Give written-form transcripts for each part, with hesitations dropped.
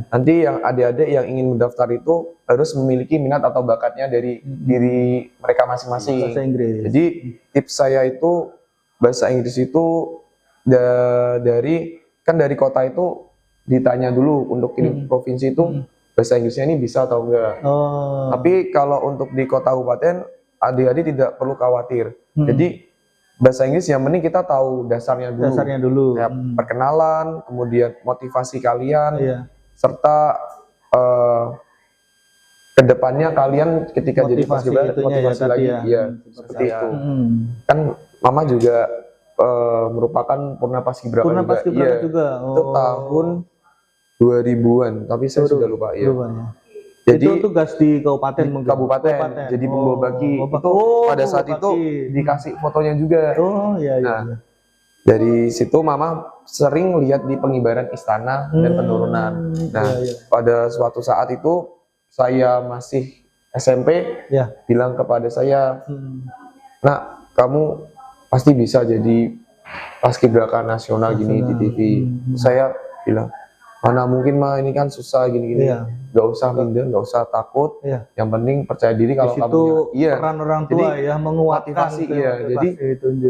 Nanti yang adik-adik yang ingin mendaftar itu harus memiliki minat atau bakatnya dari diri mereka masing-masing. Bahasa Inggris. Jadi tips saya itu bahasa Inggris itu dari kota itu ditanya dulu untuk di provinsi itu bahasa Inggrisnya ini bisa atau enggak. Tapi kalau untuk di kota kabupaten adik-adik tidak perlu khawatir. Jadi bahasa Inggris yang penting kita tahu dasarnya dulu. Kayak perkenalan, kemudian motivasi kalian, serta kedepannya kalian ketika jadi paskibraka motivasi lagi, seperti itu. Kan Mama juga merupakan purna paskibraka juga. Itu tahun 2000-an, tapi saya sudah lupa ya. Jadi itu tugas di kabupaten mungkin. Kabupaten. Jadi pembawa baki. Itu pada saat itu dikasih fotonya juga. Nah, dari situ Mama sering lihat di pengibaran istana dan penurunan. Nah, pada suatu saat itu saya masih SMP, bilang kepada saya, "Nak, kamu pasti bisa jadi paskibraka nasional gini di TV." Saya bilang, "Mana mungkin mah, ini kan susah gini-gini." Gak usah minder, gak usah takut. Yang penting percaya diri kalau kamu peran orang tua menguatkan motivasi. Jadi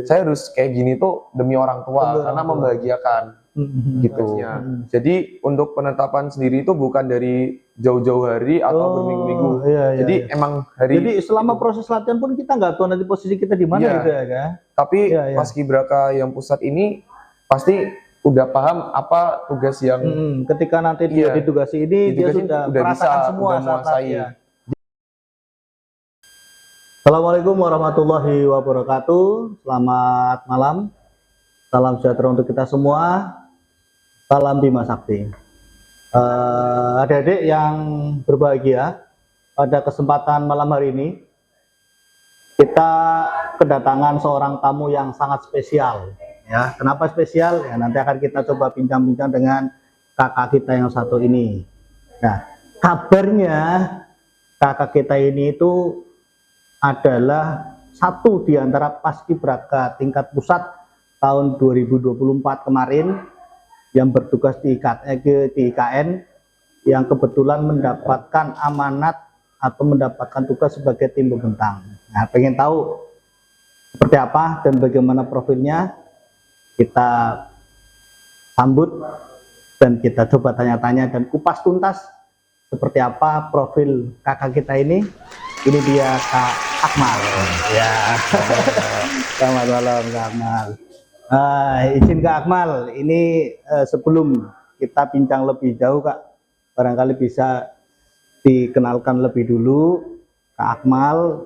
saya harus kayak gini tuh demi orang tua karena membahagiakan gitu. Jadi untuk penetapan sendiri itu bukan dari jauh-jauh hari atau berminggu-minggu. Jadi emang jadi selama proses latihan pun kita nggak tahu nanti posisi kita di mana gitu ya kan. Tapi paskibraka yang pusat ini pasti udah paham apa tugas yang ketika nanti dia ditugasi ini dia sudah merasakan semua saat. Assalamualaikum warahmatullahi wabarakatuh. Selamat malam. Salam sejahtera untuk kita semua. Salam Bima Sakti. Adik-adik yang berbahagia, pada kesempatan malam hari ini kita kedatangan seorang tamu yang sangat spesial. Ya, kenapa spesial? Ya, nanti akan kita coba bincang-bincang dengan kakak kita yang satu ini. Nah, kabarnya kakak kita ini itu adalah satu di antara paskibraka tingkat pusat tahun 2024 kemarin yang bertugas di IKN yang kebetulan mendapatkan amanat atau mendapatkan tugas sebagai tim pembentang. Nah, pengen tahu seperti apa dan bagaimana profilnya, kita sambut dan kita coba tanya-tanya dan kupas tuntas seperti apa profil kakak kita ini. Ini dia Kak Akmal. Ya. Selamat malam Kak Akmal. Izin Kak Akmal, ini sebelum kita bincang lebih jauh Kak, barangkali bisa dikenalkan lebih dulu Kak Akmal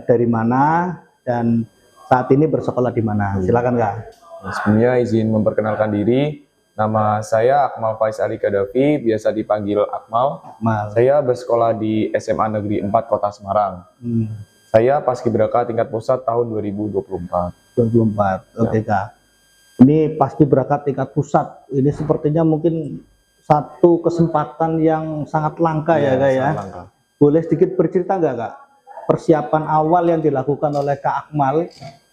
dari mana dan saat ini bersekolah di mana. Silakan Kak. Sebelumnya izin memperkenalkan diri, nama saya Akmal Faiz Ali Kadafi, biasa dipanggil Akmal. Saya bersekolah di SMA Negeri 4 Kota Semarang. Saya paskibraka tingkat pusat tahun 2024. Oke Kak. Ini paskibraka tingkat pusat, ini sepertinya mungkin satu kesempatan yang sangat langka ya Kak ya. Langka. Boleh sedikit bercerita nggak Kak? Persiapan awal yang dilakukan oleh Kak Akmal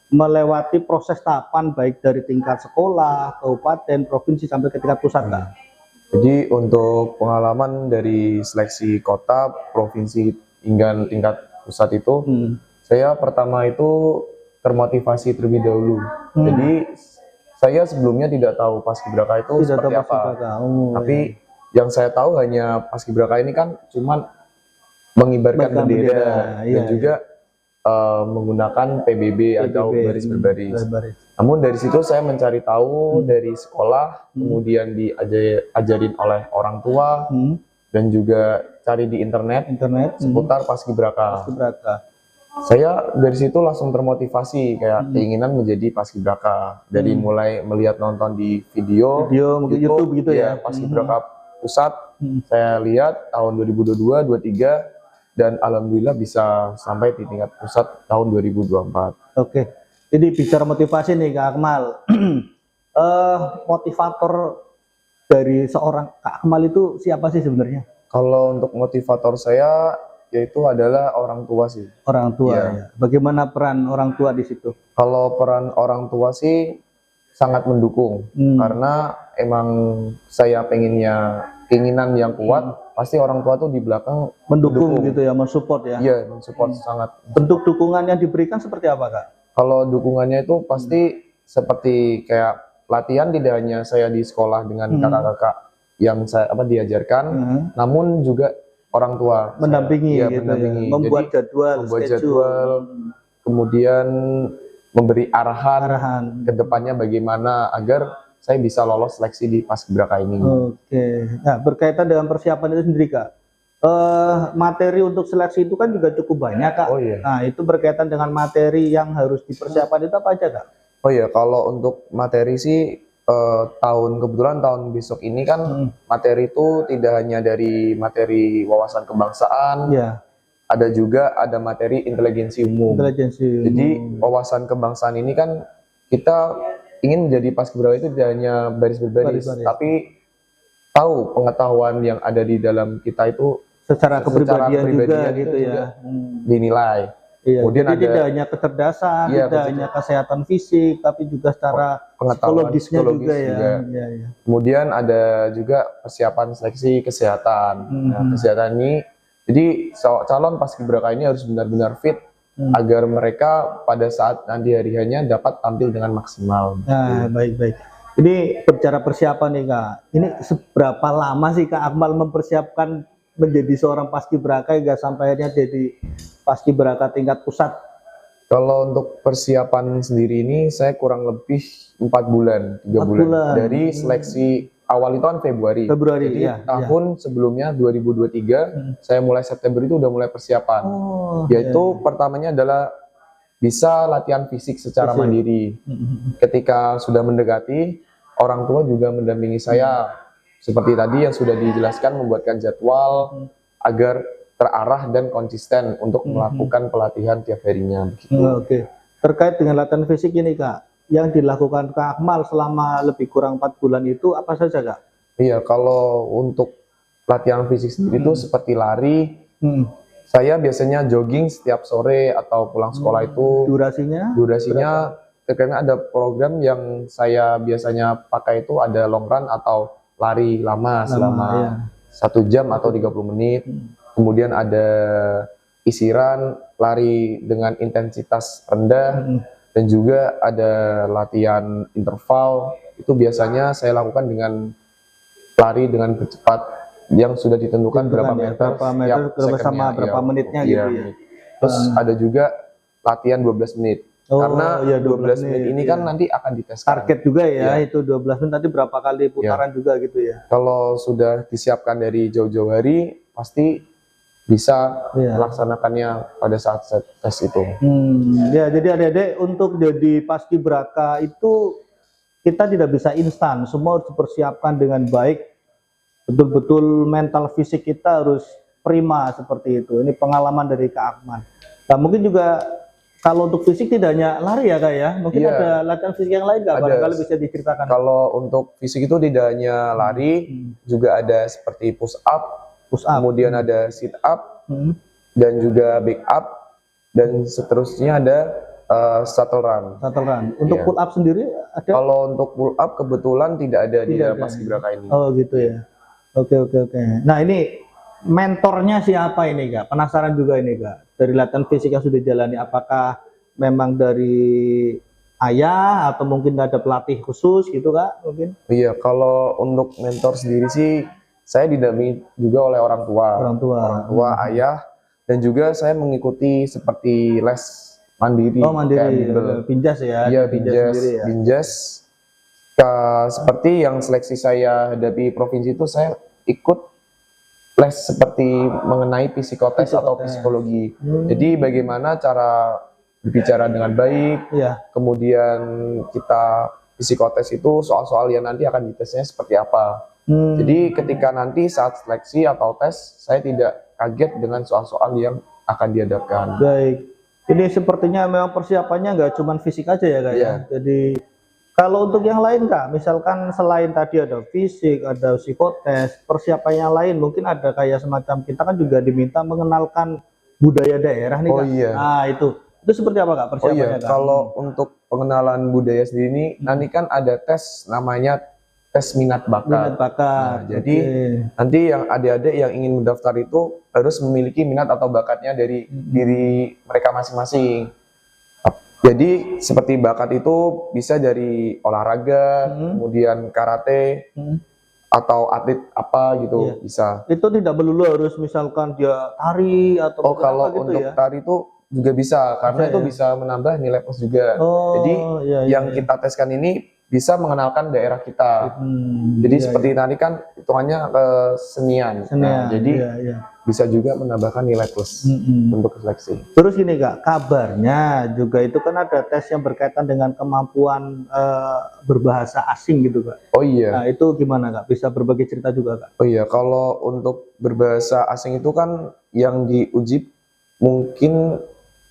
melewati proses tahapan baik dari tingkat sekolah, kabupaten, provinsi sampai ke tingkat pusat Kak. Jadi untuk pengalaman dari seleksi kota, provinsi hingga tingkat pusat itu, saya pertama itu termotivasi terlebih dahulu. Jadi saya sebelumnya tidak tahu paskibraka itu seperti apa. Tapi yang saya tahu hanya paskibraka ini kan cuma mengibarkan bendera dan juga menggunakan PBB atau baris berbaris. Namun dari situ saya mencari tahu dari sekolah, kemudian diajarin oleh orang tua, dan juga cari di internet seputar paskibraka. Saya dari situ langsung termotivasi kayak keinginan menjadi paskibraka. Dari mulai melihat nonton di video YouTube gitu ya. Paskibraka pusat saya lihat tahun 2022, 2023. Dan alhamdulillah bisa sampai di tingkat pusat tahun 2024. Oke, jadi bicara motivasi nih Kak Akmal. Motivator dari seorang Kak Akmal itu siapa sih sebenarnya? Kalau untuk motivator saya yaitu adalah orang tua sih. Orang tua ya. Bagaimana peran orang tua di situ? Kalau peran orang tua sih sangat mendukung karena emang saya keinginan yang kuat, pasti orang tua tuh di belakang Mendukung gitu ya, mensupport ya. Iya, mensupport sangat. Bentuk dukungan yang diberikan seperti apa Kak? Kalau dukungannya itu pasti seperti kayak latihan, tidak hanya saya di sekolah dengan kakak-kakak yang saya diajarkan, namun juga orang tua Mendampingi saya, gitu mendampingi. ya. Membuat Jadi, jadwal, membuat schedule. jadwal, kemudian memberi arahan Arahan. ke depannya bagaimana agar saya bisa lolos seleksi di Paskibraka ini. Oke. Nah, berkaitan dengan persiapan itu sendiri Kak. Materi untuk seleksi itu kan juga cukup banyak Kak. Oh iya. Nah, itu berkaitan dengan materi yang harus dipersiapkan itu apa aja Kak? Oh iya, kalau untuk materi sih kebetulan tahun besok ini kan materi itu tidak hanya dari materi wawasan kebangsaan, Ya. ada materi inteligensi umum. Jadi wawasan kebangsaan ini kan kita ingin menjadi paskibraka itu tidak hanya baris berbaris, tapi tahu pengetahuan yang ada di dalam kita itu secara kepribadian juga gitu ya. Dinilai. Iya, Kemudian jadi tidak hanya kecerdasan, tidak hanya kesehatan fisik, tapi juga secara psikologisnya juga ya. Iya. Kemudian ada juga persiapan seleksi kesehatan. Nah, kesehatan ini, jadi calon paskibraka ini harus benar-benar fit agar mereka pada saat nanti hari-harinya dapat tampil dengan maksimal. Nah, baik-baik. Ini bicara persiapan nih Kak. Ini seberapa lama sih Kak Akmal mempersiapkan menjadi seorang paskibraka hingga sampai akhirnya jadi paskibraka tingkat pusat? Kalau untuk persiapan sendiri ini saya kurang lebih 4 bulan, 3 bulan. Dari seleksi awal itu kan Februari. Jadi tahun sebelumnya 2023 saya mulai September itu udah mulai persiapan. Yaitu pertamanya adalah bisa latihan fisik secara mandiri. Ketika sudah mendekati, orang tua juga mendampingi saya. Seperti tadi yang sudah dijelaskan, membuatkan jadwal agar terarah dan konsisten untuk melakukan pelatihan tiap harinya. Oke. Terkait dengan latihan fisik ini Kak, yang dilakukan Kak Akmal selama lebih kurang 4 bulan itu apa saja Kak? Iya, kalau untuk latihan fisik sendiri itu seperti lari, saya biasanya jogging setiap sore atau pulang sekolah itu. Durasinya karena ada program yang saya biasanya pakai itu ada long run atau lari lama selama 1 jam atau 30 menit. Kemudian ada isiran lari dengan intensitas rendah, dan juga ada latihan interval. Itu biasanya saya lakukan dengan lari dengan cepat yang sudah ditentukan berapa meter sama berapa menitnya gitu ya. Terus ada juga latihan 12 menit. Karena 12 menit ini kan nanti akan diteskan. Target juga ya, itu 12 menit nanti berapa kali putaran juga gitu ya. Kalau sudah disiapkan dari jauh-jauh hari, pasti bisa melaksanakannya pada saat tes itu. Ya, jadi adik-adik untuk jadi paskibraka itu kita tidak bisa instan, semua harus dipersiapkan dengan baik. Betul-betul mental fisik kita harus prima seperti itu. Ini pengalaman dari Kak Akmal. Nah, mungkin juga kalau untuk fisik tidak hanya lari ya Kak ya, mungkin ada latihan fisik yang lain nggak? Barangkali bisa diceritakan. Kalau untuk fisik itu tidak hanya lari, juga ada seperti push up, kemudian ada sit up, dan juga back up, dan seterusnya ada shuttle run. Untuk pull up sendiri ada? Kalau untuk pull up kebetulan tidak ada di paskibraka ini. Oh gitu ya. Oke. Nah ini mentornya siapa ini Kak? Penasaran juga ini Kak. Dari latihan fisik yang sudah dijalani, apakah memang dari ayah atau mungkin ada pelatih khusus gitu Kak mungkin? Iya, kalau untuk mentor sendiri sih saya didampingi juga oleh orang tua, ayah, dan juga saya mengikuti seperti les mandiri. Pinjas ya? Iya, pinjas. Seperti yang seleksi saya hadapi provinsi itu, saya ikut les seperti mengenai psikotes atau psikologi. Jadi bagaimana cara berbicara dengan baik, kemudian kita psikotes itu soal-soal yang nanti akan ditesnya seperti apa. Jadi ketika nanti saat seleksi atau tes, saya tidak kaget dengan soal-soal yang akan dihadapkan. Baik, ini sepertinya memang persiapannya nggak cuma fisik aja ya Kak ya. Jadi kalau untuk yang lain Kak, misalkan selain tadi ada fisik, ada psikotes, persiapan yang lain mungkin ada kayak semacam kita kan juga diminta mengenalkan budaya daerah nih Kak. Nah itu seperti apa Kak persiapannya Kak? Kalau untuk pengenalan budaya sendiri ini, nanti kan ada tes namanya tes minat bakat. Minat bakat. Nah, jadi nanti yang adik-adik yang ingin mendaftar itu harus memiliki minat atau bakatnya dari diri mereka masing-masing. Jadi seperti bakat itu bisa dari olahraga, kemudian karate, atau atlet apa gitu bisa. Itu tidak melulu harus misalkan dia tari atau Oh, kalau gitu untuk ya? tari itu juga bisa, karena itu bisa menambah nilai plus juga. Jadi yang kita teskan ini bisa mengenalkan daerah kita. Jadi seperti tadi kan hitungannya kesenian. Nah, jadi bisa juga menambahkan nilai plus untuk seleksi. Terus gini Kak, kabarnya juga itu kan ada tes yang berkaitan dengan kemampuan berbahasa asing gitu Kak. Oh iya. Nah itu gimana Kak? Bisa berbagi cerita juga Kak? Oh iya, kalau untuk berbahasa asing itu kan yang diuji mungkin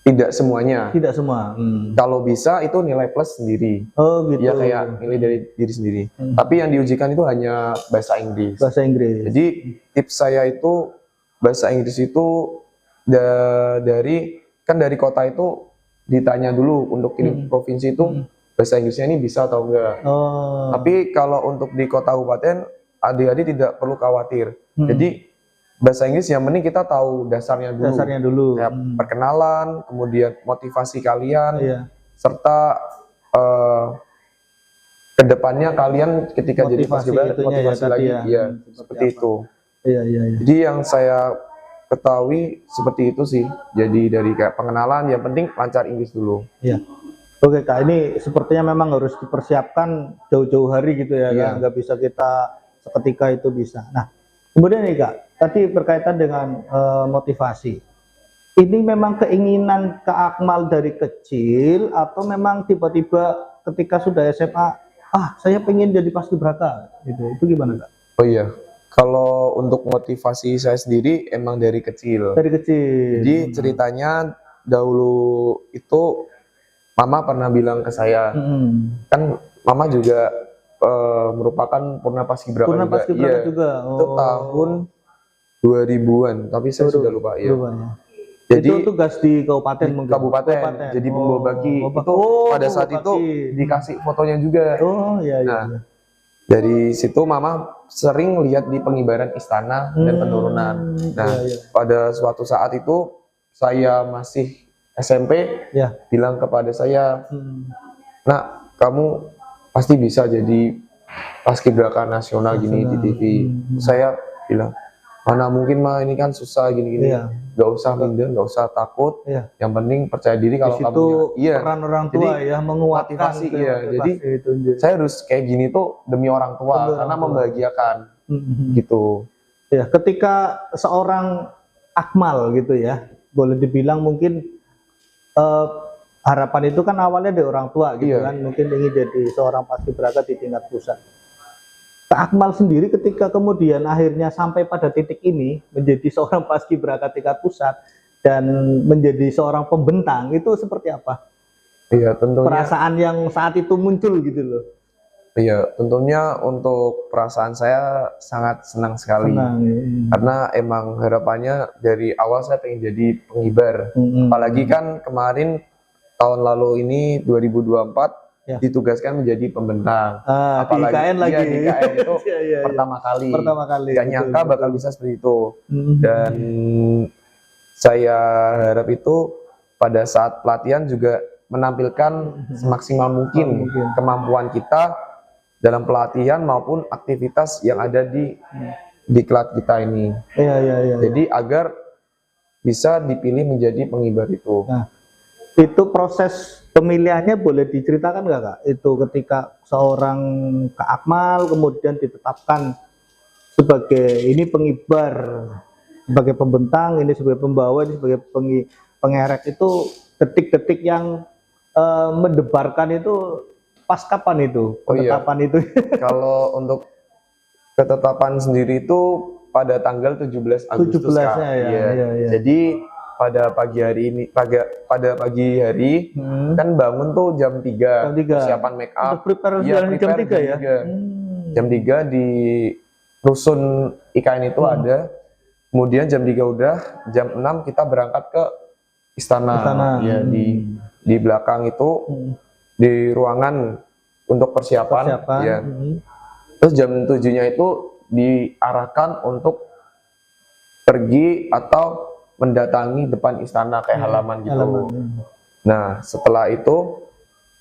tidak semuanya. Tidak semua. Kalau bisa itu nilai plus sendiri. Oh gitu. Ya kayak nilai dari diri sendiri. Tapi yang diujikan itu hanya bahasa Inggris. Bahasa Inggris. Jadi tips saya itu bahasa Inggris itu dari kota itu ditanya dulu untuk ini provinsi itu bahasa Inggrisnya ini bisa atau enggak. Tapi kalau untuk di kota kabupaten adik-adik tidak perlu khawatir. Jadi bahasa Inggris yang penting kita tahu dasarnya dulu. Dasarnya dulu. Kayak perkenalan, kemudian motivasi kalian, serta kedepannya kalian ketika jadi paskibraka motivasi lagi, seperti itu. Jadi yang saya ketahui seperti itu sih. Jadi dari kayak pengenalan, yang penting lancar Inggris dulu. Oke Kak, ini sepertinya memang harus dipersiapkan jauh-jauh hari gitu ya, kan? Nggak bisa kita seketika itu bisa. Nah, kemudian nih Kak, tadi berkaitan dengan motivasi. Ini memang keinginan Kak Akmal dari kecil atau memang tiba-tiba ketika sudah SMA, saya pengen jadi paskibraka gitu. Itu gimana Kak? Oh iya, kalau untuk motivasi saya sendiri emang dari kecil. Dari kecil. Jadi ceritanya dahulu itu Mama pernah bilang ke saya, kan Mama juga merupakan purna paskibraka juga. Itu tahun 2000-an, tapi saya sudah lupa ya. Jadi itu tugas di kabupaten mungkin. Kabupaten. Jadi pembawa baki. Itu pada saat itu dikasih fotonya juga. Nah, dari situ Mama sering lihat di pengibaran istana dan penurunan. Nah, pada suatu saat itu saya masih SMP, bilang kepada saya, "Nak, kamu pasti bisa jadi paskibraka nasional gini di TV." Saya bilang, "Mana mungkin mah, ini kan susah gini-gini." Gak usah minder, gak usah takut. Yang penting percaya diri kalau kamu peran orang tua ya menguatkan motivasi. Jadi saya harus kayak gini tuh demi orang tua karena membahagiakan gitu. Ya, ketika seorang Akmal gitu ya, boleh dibilang mungkin harapan itu kan awalnya dari orang tua gitu kan, mungkin ingin jadi seorang paskibraka di tingkat pusat. Kak Akmal sendiri ketika kemudian akhirnya sampai pada titik ini menjadi seorang paskibraka tingkat pusat dan menjadi seorang pembentang, itu seperti apa? Iya, tentunya perasaan yang saat itu muncul gitu loh. Iya, tentunya untuk perasaan saya sangat senang sekali. Karena emang harapannya dari awal saya pengen jadi pengibar. Apalagi kan kemarin tahun lalu ini 2024 ditugaskan menjadi pembentang. Apalagi di IKN lagi. Di IKN itu pertama kali. Gak nyangka bakal bisa seperti itu. Dan saya harap itu pada saat pelatihan juga menampilkan semaksimal mungkin kemampuan kita dalam pelatihan maupun aktivitas yang ada di diklat kita ini. Jadi agar bisa dipilih menjadi pengibar itu. Nah, itu proses pemilihannya boleh diceritakan nggak Kak? Itu ketika seorang Kak Akmal kemudian ditetapkan sebagai ini pengibar, sebagai pembentang, ini sebagai pembawa, ini sebagai pengerek, itu detik-detik yang mendebarkan itu pas kapan itu ketetapan itu? Kalau untuk ketetapan sendiri itu pada tanggal 17 Agustus. Jadi pada pagi hari ini, pada pagi hari kan bangun tuh jam 3, persiapan make up. Prepare jam 3 ya? Jam 3 di rusun IKN itu ada. Kemudian jam 3 udah, jam 6 kita berangkat ke istana. Ya, di belakang itu di ruangan untuk persiapan. Ya. Terus jam 7-nya itu diarahkan untuk pergi atau mendatangi depan istana kayak halaman gitu. Nah, setelah itu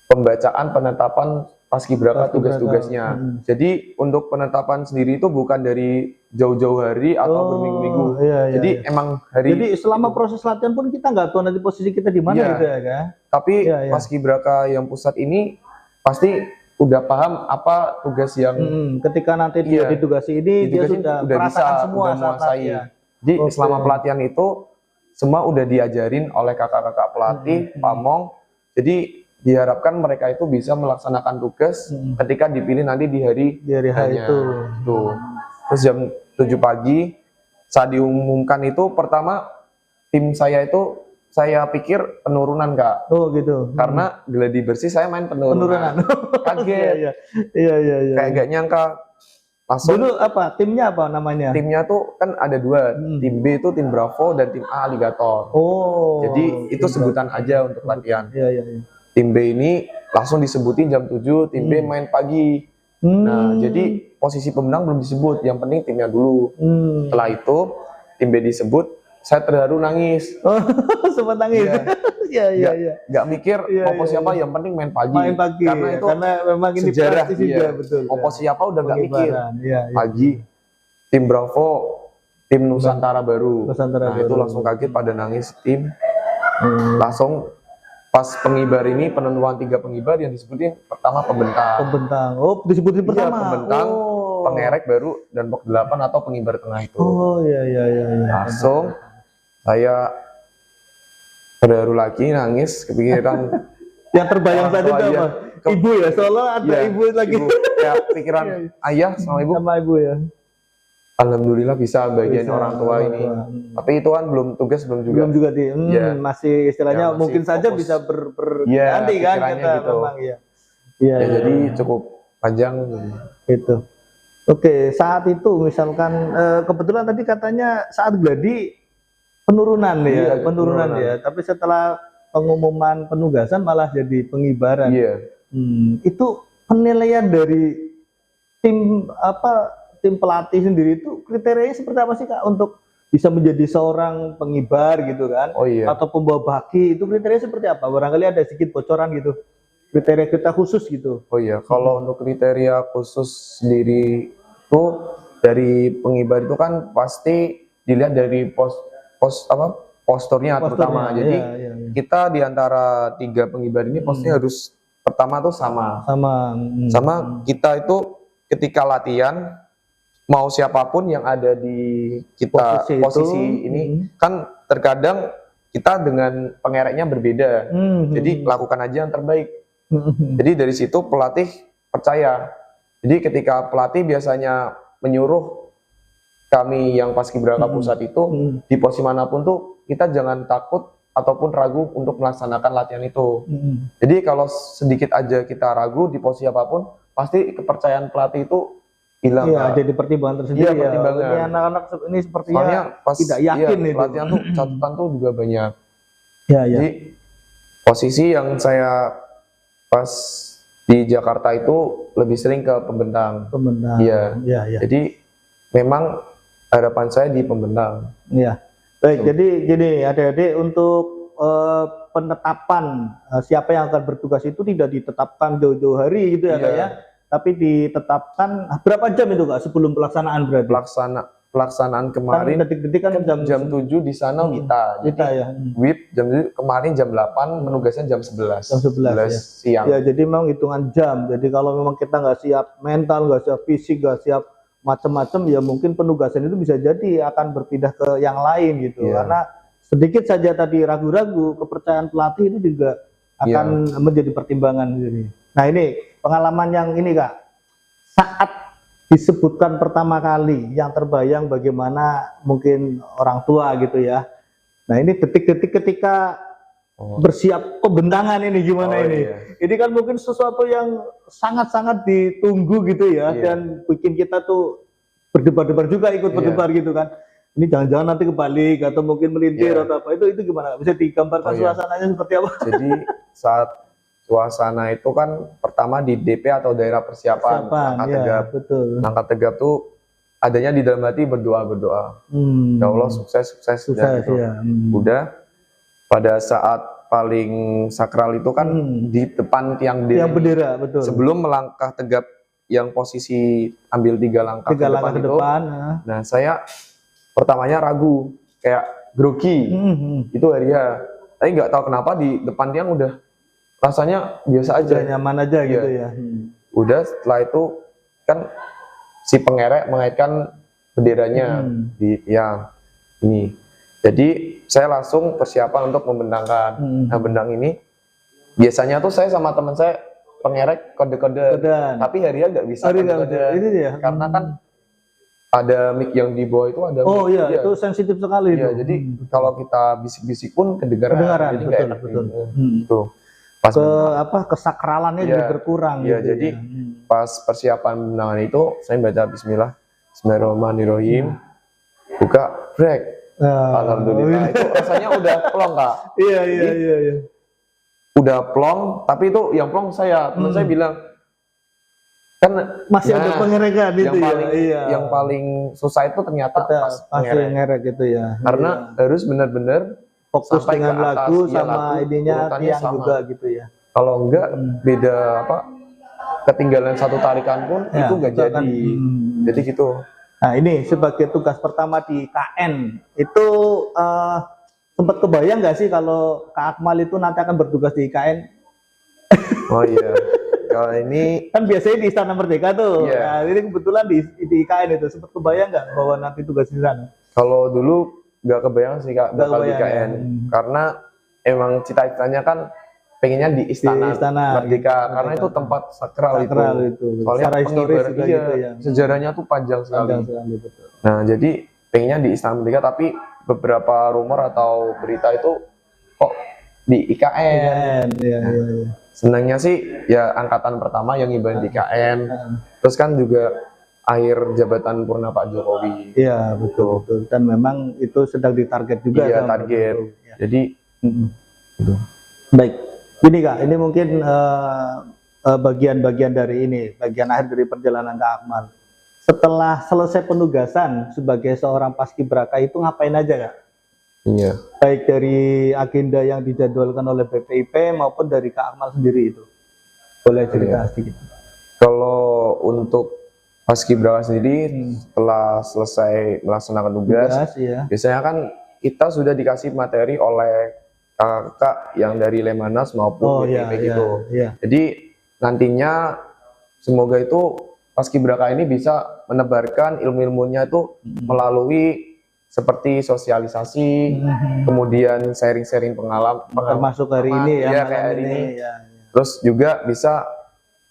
pembacaan penetapan paskibraka tugas-tugasnya. Jadi untuk penetapan sendiri itu bukan dari jauh-jauh hari atau berminggu-minggu. Jadi emang hari. Jadi selama proses latihan pun kita nggak tahu nanti posisi kita di mana gitu ya kan. Tapi paskibraka yang pusat ini pasti udah paham apa tugas yang ketika nanti dia ditugasi ini dia sudah bisa semua udah menguasai. Jadi selama pelatihan itu semua udah diajarin oleh kakak-kakak pelatih, pamong. Jadi diharapkan mereka itu bisa melaksanakan tugas ketika dipilih nanti di hari itu. Tuh. Terus jam 7 pagi saat diumumkan itu pertama tim saya itu saya pikir penurunan Kak. Oh gitu. Karena gladi bersih saya main penurunan. Kaget. Iya. Kayak gak nyangka. Langsung. Dulu apa? Timnya apa namanya? Timnya tuh kan ada dua. Tim B itu tim Bravo dan tim A Alligator. Oh. Jadi itu sebutan aja untuk latihan. Iya. Tim B ini langsung disebutin jam 7, tim B main pagi. Nah, jadi posisi pemenang belum disebut, yang penting timnya dulu. Setelah itu, tim B disebut, saya terharu nangis. Oh, sempat nangis. Iya. Gak mikir opo siapa, yang penting main pagi. Karena memang ini sejarah juga, betul. Opo siapa udah gak mikir. Iya. Pagi, tim Bravo, tim Nusantara Baru. Itu langsung kaget pada nangis tim. Langsung pas pengibar ini penentuan 3 pengibar yang disebutin pertama pembentang. Oh, disebutin pertama. Pembentang, pengerek baru dan box 8 atau pengibar tengah itu. Oh iya. Langsung saya terharu lagi nangis kepikiran. Yang terbayang saat itu apa? Ibu ya, soalnya ada ibu lagi. Kayak pikiran ayah sama ibu ya. Alhamdulillah bisa bagian orang tua ini. Tapi itu kan belum juga. Belum juga masih istilahnya mungkin fokus. saja bisa berganti kan kita gitu. memang Jadi cukup panjang gitu. Oke, saat itu misalkan kebetulan tadi katanya saat gladi penurunan ya. Tapi setelah pengumuman penugasan malah jadi pengibaran. Itu penilaian dari tim pelatih sendiri itu kriterianya seperti apa sih Kak untuk bisa menjadi seorang pengibar gitu kan? Atau pembawa baki itu kriterianya seperti apa? Barangkali ada sedikit bocoran gitu. Kriteria kita khusus gitu. Kalau untuk kriteria khusus sendiri itu dari pengibar itu kan pasti dilihat dari posturnya terutama. Jadi kita di antara 3 pengibar ini pasti harus pertama tuh sama kita itu ketika latihan mau siapapun yang ada di kita posisi ini kan terkadang kita dengan pengereknya berbeda. Jadi lakukan aja yang terbaik. Jadi dari situ pelatih percaya. Jadi ketika pelatih biasanya menyuruh kami yang paskibraka pusat itu di posisi manapun tuh kita jangan takut ataupun ragu untuk melaksanakan latihan itu. Jadi kalau sedikit aja kita ragu di posisi apapun, pasti kepercayaan pelatih itu hilang. Jadi pertimbangan tersendiri. Pertimbangan. Ini anak-anak ini sepertinya tidak yakin itu. Pelatihan tuh catatan tuh juga banyak. Jadi posisi yang saya pas di Jakarta itu lebih sering ke pembentang. Jadi memang harapan saya di pembentang. Baik, jadi adik-adik untuk penetapan siapa yang akan bertugas itu tidak ditetapkan jauh-jauh hari gitu ya Kak ya. Tapi ditetapkan berapa jam itu Kak sebelum pelaksanaan berarti? Pelaksanaan kemarin detik-detik kan jam 7 di sana kita ya. WIP jam 7, kemarin jam 8 penugasan jam 11. Jam 11 siang. Jadi memang hitungan jam. Jadi kalau memang kita nggak siap mental, nggak siap fisik, nggak siap macam-macam ya mungkin penugasan itu bisa jadi akan berpindah ke yang lain gitu. Karena sedikit saja tadi ragu-ragu, kepercayaan pelatih itu juga akan menjadi pertimbangan gitu. Nah, ini pengalaman yang ini Kak. Saat disebutkan pertama kali yang terbayang bagaimana mungkin orang tua gitu ya. Nah, ini detik-detik ketika bersiap pembentangan ini gimana ini? Ini kan mungkin sesuatu yang sangat-sangat ditunggu gitu ya dan bikin kita tuh berdebar-debar juga ikut berdebar gitu kan. Ini jangan-jangan nanti kebalik atau mungkin melintir atau apa. Itu gimana? Bisa digambarkan suasananya seperti apa? Jadi saat suasana itu kan pertama di DP atau daerah persiapan, langkah ya, tegap. betul. Langkah tegap tuh adanya di dalam hati berdoa. Ya Allah sukses Sukses gitu. ya. Udah pada saat paling sakral itu kan di depan tiang bendera, betul. Sebelum melangkah tegap yang posisi ambil 3 langkah ke depan itu. Nah, saya pertamanya ragu, kayak grogi. Itu Arya. Tapi nggak tahu kenapa di depan tiang udah rasanya biasa aja, nyaman aja gitu ya. Udah setelah itu kan si pengerek mengaitkan benderanya di tiang ini. Jadi saya langsung persiapan untuk membentangkan. Nah, bendang ini biasanya tuh saya sama teman saya pengerek kode-kode, tapi Arya nggak bisa kode-kode karena kan ada mic yang di bawah itu ada. Oh iya, itu sensitif sekali. Iya, jadi kalau kita bisik-bisik pun kedengaran. Jadi nggak enak. Tuh. Pas kesakralannya jadi berkurang. Iya, jadi pas persiapan bendangan itu saya baca Bismillahirrahmanirrahim, buka break. Alhamdulillah. Itu rasanya udah plong, Kak. Iya. Udah plong, tapi itu yang plong saya. Teman saya bilang kan masih ada pengerekan itu yang paling susah itu ternyata pas ngerek gitu ya. Karena harus benar-benar fokus dengan lagu sama ininya tiang juga gitu ya. Kalau enggak beda ketinggalan satu tarikan pun itu enggak jadi. Jadi gitu. Nah, ini sebagai tugas pertama di KN itu sempat kebayang nggak sih kalau Kak Akmal itu nanti akan bertugas di KN? Oh iya. Kalau ini kan biasanya di Istana Merdeka tuh. Nah, ini kebetulan di KN itu sempat kebayang nggak bahwa nanti tugas di sana? Kalau dulu nggak kebayang sih Kak bakal di KN, karena emang cita-citanya kan pengennya di Istana Merdeka, karena itu tempat sakral itu. Soalnya secara historis juga gitu ya. Sejarahnya tuh panjang sekali. Betul. Nah, jadi pengennya di Istana Merdeka, tapi beberapa rumor atau berita itu kok di IKN. Iya. Senangnya sih ya angkatan pertama yang ngibarin di IKN. Terus kan juga akhir jabatan purna Pak Jokowi. Iya, betul. Dan memang itu sedang ditarget juga. Iya, target. Jadi gitu. Baik. Ini Kak, ini mungkin bagian-bagian dari ini, bagian akhir dari perjalanan Kak Akmal. Setelah selesai penugasan sebagai seorang paskibraka itu ngapain aja Kak? Iya. Baik dari agenda yang dijadwalkan oleh BPIP maupun dari Kak Akmal sendiri itu. Boleh cerita sedikit? Kalau untuk paskibraka sendiri setelah selesai melaksanakan tugas, biasanya kan kita sudah dikasih materi oleh kakak yang dari Lemhanas maupun BPIP gitu. Jadi nantinya semoga itu paskibraka ini bisa menebarkan ilmu-ilmunya itu melalui seperti sosialisasi, kemudian sharing-sharing pengalaman, termasuk hari ini ya, kayak hari ini. Terus juga bisa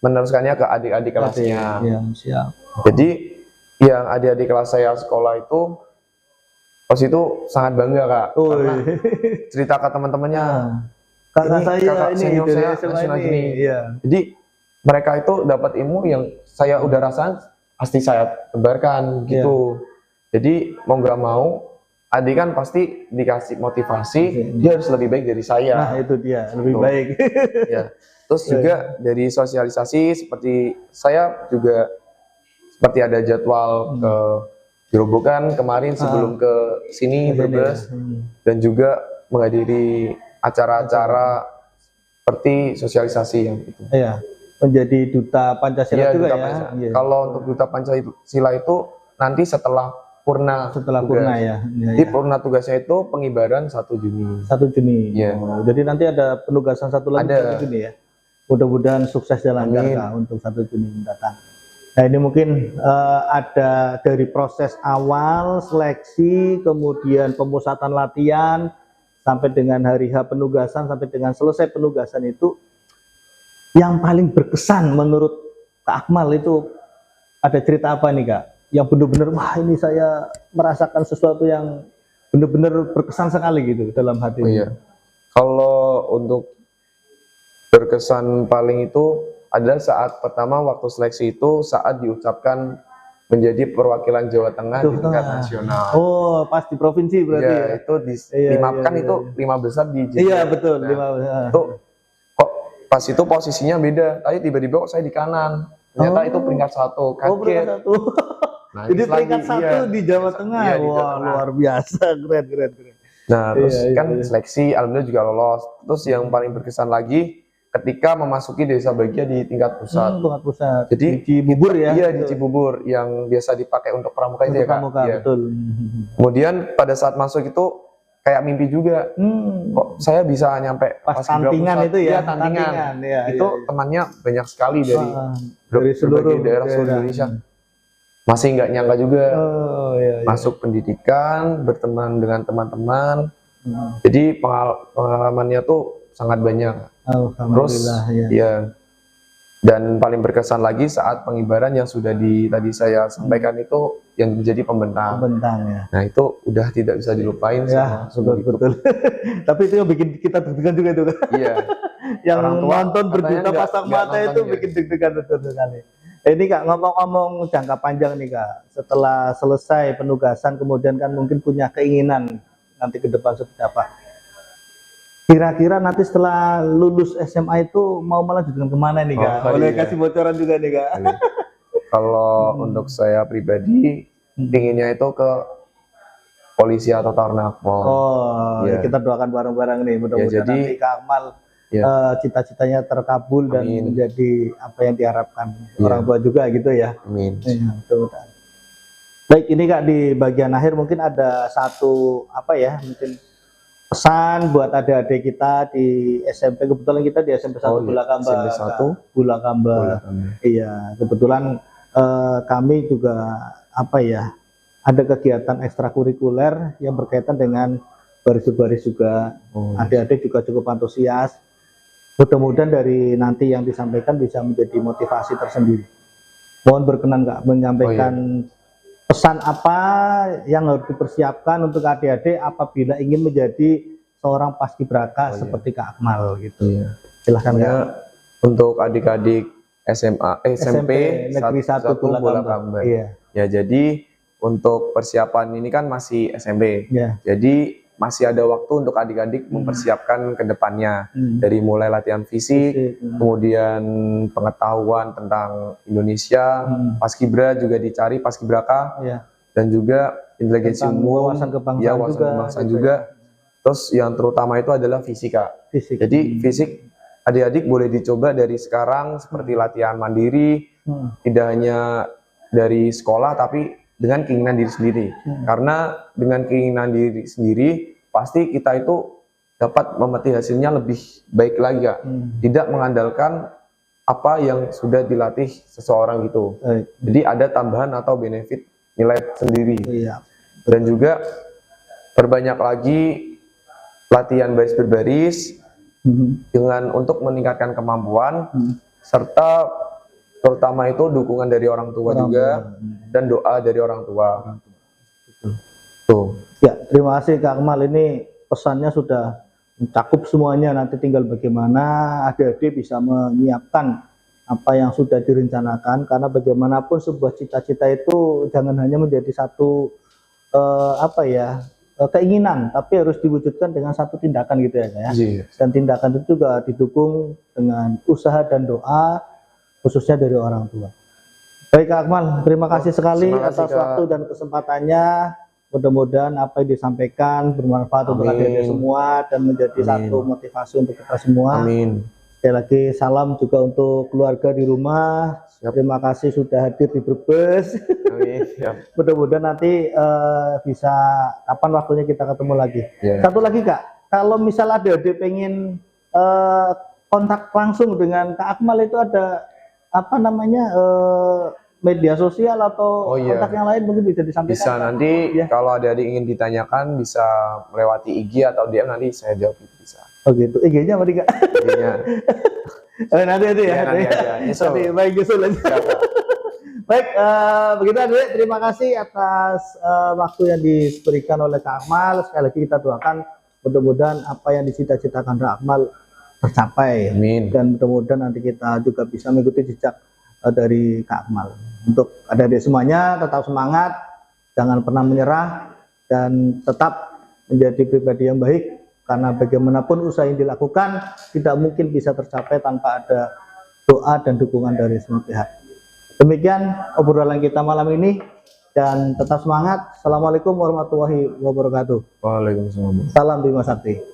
meneruskannya ke adik-adik kelasnya. Siap. Jadi yang adik-adik kelas saya sekolah itu pas itu sangat bangga Kak, karena cerita ke teman-temannya, kakak saya ini nasional gini. Jadi mereka itu dapat ilmu yang saya udah rasakan, pasti saya tebarkan gitu. Jadi mau nggak mau, adik kan pasti dikasih motivasi, dia harus lebih baik dari saya. Nah itu dia, lebih baik. Terus juga dari sosialisasi, seperti saya juga seperti ada jadwal ke Gerobokan kemarin sebelum ke sini Brebes, dan juga menghadiri acara-acara seperti sosialisasi yang itu. Iya, menjadi duta Pancasila juga ya. Kalau untuk duta Pancasila itu nanti setelah purna ya. Jadi purna tugasnya itu pengibaran 1 Juni. 1 Juni. Jadi nanti ada penugasan satu lagi 1 Juni ya. Mudah-mudahan sukses dan lancar untuk 1 Juni mendatang. Nah ini mungkin ada dari proses awal seleksi, kemudian pemusatan latihan, sampai dengan hari H penugasan, sampai dengan selesai penugasan itu, yang paling berkesan menurut Kak Akmal itu ada cerita apa nih Kak? Yang benar-benar wah ini saya merasakan sesuatu yang benar-benar berkesan sekali gitu dalam hati. Kalau untuk berkesan paling itu adalah saat pertama waktu seleksi itu saat diucapkan menjadi perwakilan Jawa Tengah di tingkat nasional. Oh, pas di provinsi berarti ya? Itu dimapkan itu 5 besar di JDR. Iya betul, 5 besar. Itu kok pas itu posisinya beda, tapi tiba-tiba kok saya di kanan. Ternyata itu peringkat 1, Oh, peringkat kaget. 1. Nah, Jadi lagi, peringkat 1 iya. di Jawa Tengah. Iya, di Jawa Wah, Tengah. luar biasa, keren, keren, keren. Nah, terus Iya, kan iya. seleksi alhamdulillah juga lolos. Terus yang paling berkesan lagi ketika memasuki desa bahagia di tingkat pusat. Tingkat pusat. Jadi di Cibubur ya. Iya, di Cibubur yang biasa dipakai untuk pramuka itu Untuk ya, Kak. pramuka, Iya. betul. Kemudian pada saat masuk itu kayak mimpi juga. Kok saya bisa nyampe Pas Paskibra tantingan Pusat? itu ya, Iya, tantingan. ya, Itu iya. temannya banyak sekali dari Dari seluruh berbagai daerah seluruh Indonesia. Masih nggak nyangka juga Oh, iya, iya. masuk pendidikan, berteman dengan teman-teman. Jadi pengalamannya tuh sangat banyak. Terus Alhamdulillah, ya. ya, dan paling berkesan lagi saat pengibaran yang sudah tadi saya sampaikan itu yang menjadi pembentang. Pembentang ya. Nah, itu udah tidak bisa dilupain Ya, sama betul, betul. Tapi itu yang bikin kita deg-degan juga tuh. Iya. Yang Orang tua nonton berjuta katanya pasang nggak mata itu nonton ya. bikin deg-degan betul sekali. Ini Kak, ngomong-ngomong jangka panjang nih Kak, setelah selesai penugasan kemudian kan mungkin punya keinginan nanti ke depan seperti apa. Kira-kira nanti setelah lulus SMA itu mau melanjutkan kemana nih Kak? Boleh iya. kasih bocoran juga nih Kak? Kalau untuk saya pribadi, pinginnya itu ke polisi atau Tarnakpol. Oh, Iya. kita doakan bareng-bareng nih, mudah-mudahan jadi, nanti Kak Akmal cita-citanya terkabul dan Amin. menjadi apa yang diharapkan Iya. orang tua juga gitu ya. Amin. Iya, mudah-mudahan. Baik, ini Kak di bagian akhir mungkin ada satu apa ya, mungkin pesan buat adik-adik kita di SMP. Kebetulan kita di SMP 1 Oh, iya. Bulakamba. SMP 1 Kak. Bulakamba. Iya, kebetulan kami juga apa ya, ada kegiatan ekstrakurikuler yang berkaitan dengan baris-baris juga. Adik-adik juga cukup antusias. Mudah-mudahan dari nanti yang disampaikan bisa menjadi motivasi tersendiri. Mohon berkenan Kak menyampaikan pesan apa yang harus dipersiapkan untuk adik-adik apabila ingin menjadi seorang paskibraka seperti Kak Akmal gitu. Iya. Silahkan Kak. Untuk adik-adik SMP Negeri 1 Bulakamba. Iya. Ya, jadi untuk persiapan ini kan masih SMP. Iya. Jadi masih ada waktu untuk adik-adik mempersiapkan ke depannya. Dari mulai latihan fisik, kemudian pengetahuan tentang Indonesia, paskibra juga dicari paskibraka, dan juga inteligensi umum, wawasan kebangsaan juga. Terus yang terutama itu adalah fisika. Jadi fisik adik-adik boleh dicoba dari sekarang seperti latihan mandiri, tidak hanya dari sekolah tapi dengan keinginan diri sendiri. Karena dengan keinginan diri sendiri pasti kita itu dapat memetik hasilnya lebih baik lagi Kak. Tidak mengandalkan apa yang sudah dilatih seseorang gitu. Jadi ada tambahan atau benefit nilai sendiri. Dan juga perbanyak lagi latihan baris berbaris dengan untuk meningkatkan kemampuan serta terutama itu dukungan dari orang tua juga dan doa dari orang tua. Tuh. Ya, terima kasih Kak Akmal, ini pesannya sudah mencakup semuanya. Nanti tinggal bagaimana adik-adik bisa menyiapkan apa yang sudah direncanakan, karena bagaimanapun sebuah cita-cita itu jangan hanya menjadi satu keinginan, tapi harus diwujudkan dengan satu tindakan gitu ya. Dan tindakan itu juga didukung dengan usaha dan doa khususnya dari orang tua. Baik Kak Akmal, terima kasih sekali atas waktu dan kesempatannya. Mudah-mudahan apa yang disampaikan bermanfaat untuk adik-adik semua dan menjadi satu motivasi untuk kita semua. Amin. Sekali lagi salam juga untuk keluarga di rumah. Terima kasih sudah hadir di Brebes. Mudah-mudahan nanti bisa kapan waktunya kita ketemu lagi. Satu lagi Kak, kalau misal adik-adik pengen kontak langsung dengan Kak Akmal itu ada apa namanya media sosial atau kontak yang lain mungkin bisa disampaikan? Bisa nanti kalau adik-adik ingin ditanyakan bisa melewati IG atau DM, nanti saya jawab itu bisa. Oh gitu, IG-nya apa nih Kak? IG-nya. Nanti ya. Nanti aja. Baik, Yusul. Baik, begitu adik, terima kasih atas waktu yang diberikan oleh Kak Akmal. Sekali lagi kita doakan mudah-mudahan apa yang dicita-citakan Kak Akmal tercapai. Amin. Dan mudah-mudahan nanti kita juga bisa mengikuti jejak dari Kak Akmal. Untuk adik-adik semuanya tetap semangat, jangan pernah menyerah, dan tetap menjadi pribadi yang baik karena bagaimanapun usaha yang dilakukan tidak mungkin bisa tercapai tanpa ada doa dan dukungan dari semua pihak. Demikian obrolan kita malam ini, dan tetap semangat. Assalamualaikum warahmatullahi wabarakatuh. Waalaikumsalam. Salam Bima Sakti.